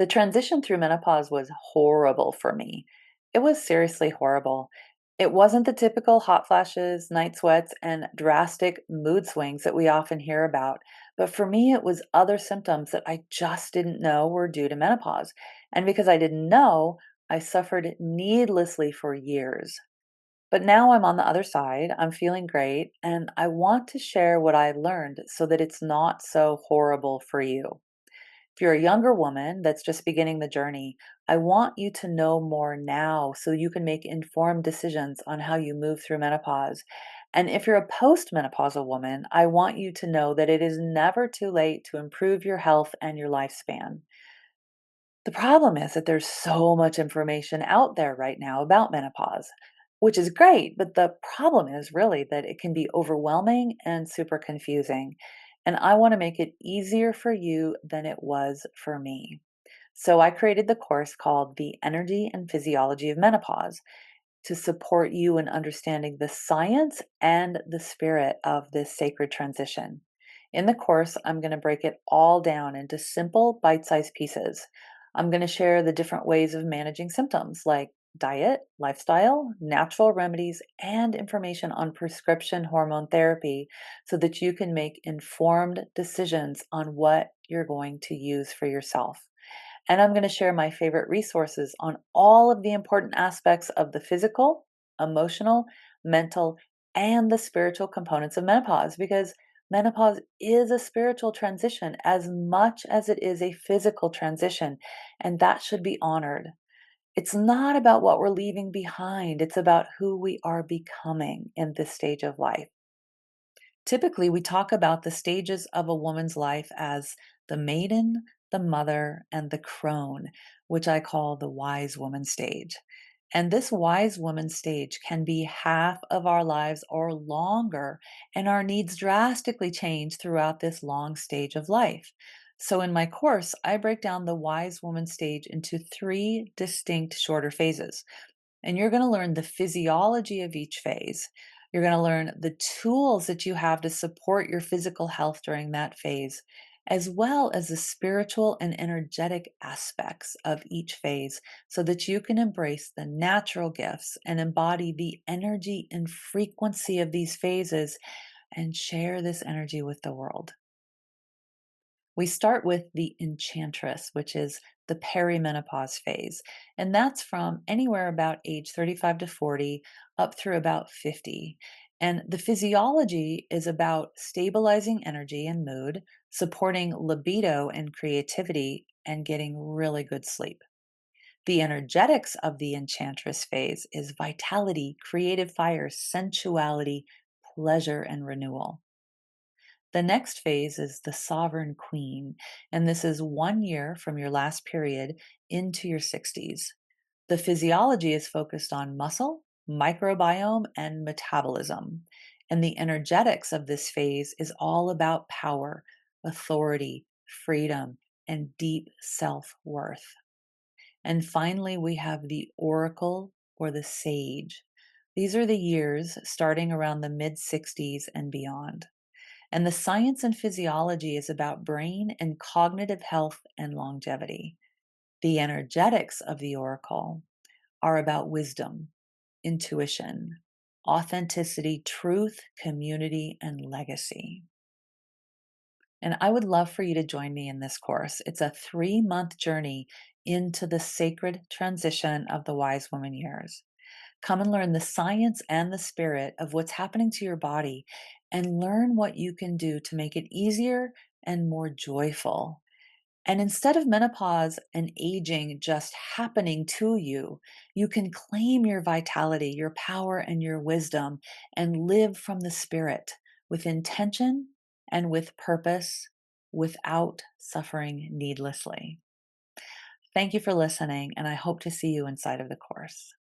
The transition through menopause was horrible for me. It was seriously horrible. It wasn't the typical hot flashes, night sweats, and drastic mood swings that we often hear about. But for me, it was other symptoms that I just didn't know were due to menopause. And because I didn't know, I suffered needlessly for years. But now I'm on the other side. I'm feeling great, and I want to share what I learned so that it's not so horrible for you. If you're a younger woman that's just beginning the journey, I want you to know more now so you can make informed decisions on how you move through menopause. And if you're a postmenopausal woman, I want you to know that it is never too late to improve your health and your lifespan. The problem is that there's so much information out there right now about menopause, which is great, but the problem is really that it can be overwhelming and super confusing. And I want to make it easier for you than it was for me. So I created the course called The Energy and Physiology of Menopause to support you in understanding the science and the spirit of this sacred transition. In the course, I'm going to break it all down into simple, bite sized pieces. I'm going to share the different ways of managing symptoms like diet, lifestyle, natural remedies, and information on prescription hormone therapy so that you can make informed decisions on what you're going to use for yourself. And I'm going to share my favorite resources on all of the important aspects of the physical, emotional, mental, and the spiritual components of menopause because menopause is a spiritual transition as much as it is a physical transition, and that should be honored. It's not about what we're leaving behind, it's about who we are becoming in this stage of life. Typically, we talk about the stages of a woman's life as the maiden, the mother, and the crone, which I call the wise woman stage. And this wise woman stage can be half of our lives or longer, and our needs drastically change throughout this long stage of life. So, in my course, I break down the wise woman stage into three distinct shorter phases. And you're going to learn the physiology of each phase. You're going to learn the tools that you have to support your physical health during that phase, as well as the spiritual and energetic aspects of each phase, so that you can embrace the natural gifts and embody the energy and frequency of these phases and share this energy with the world. We start with the Enchantress, which is the perimenopause phase. And that's from anywhere about age 35 to 40 up through about 50. And the physiology is about stabilizing energy and mood, supporting libido and creativity, and getting really good sleep. The energetics of the Enchantress phase is vitality, creative fire, sensuality, pleasure, and renewal. The next phase is the sovereign queen, and this is 1 year from your last period into your 60s. The physiology is focused on muscle, microbiome, and metabolism. And the energetics of this phase is all about power, authority, freedom, and deep self worth. And finally, we have the oracle or the sage. These are the years starting around the mid 60s and beyond. And the science and physiology is about brain and cognitive health and longevity. The energetics of the oracle are about wisdom, intuition, authenticity, truth, community, and legacy. And I would love for you to join me in this course. It's a 3-month journey into the sacred transition of the wise woman years. Come and learn the science and the spirit of what's happening to your body and learn what you can do to make it easier and more joyful. And instead of menopause and aging just happening to you, you can claim your vitality, your power, and your wisdom and live from the spirit with intention and with purpose without suffering needlessly. Thank you for listening, and I hope to see you inside of the course.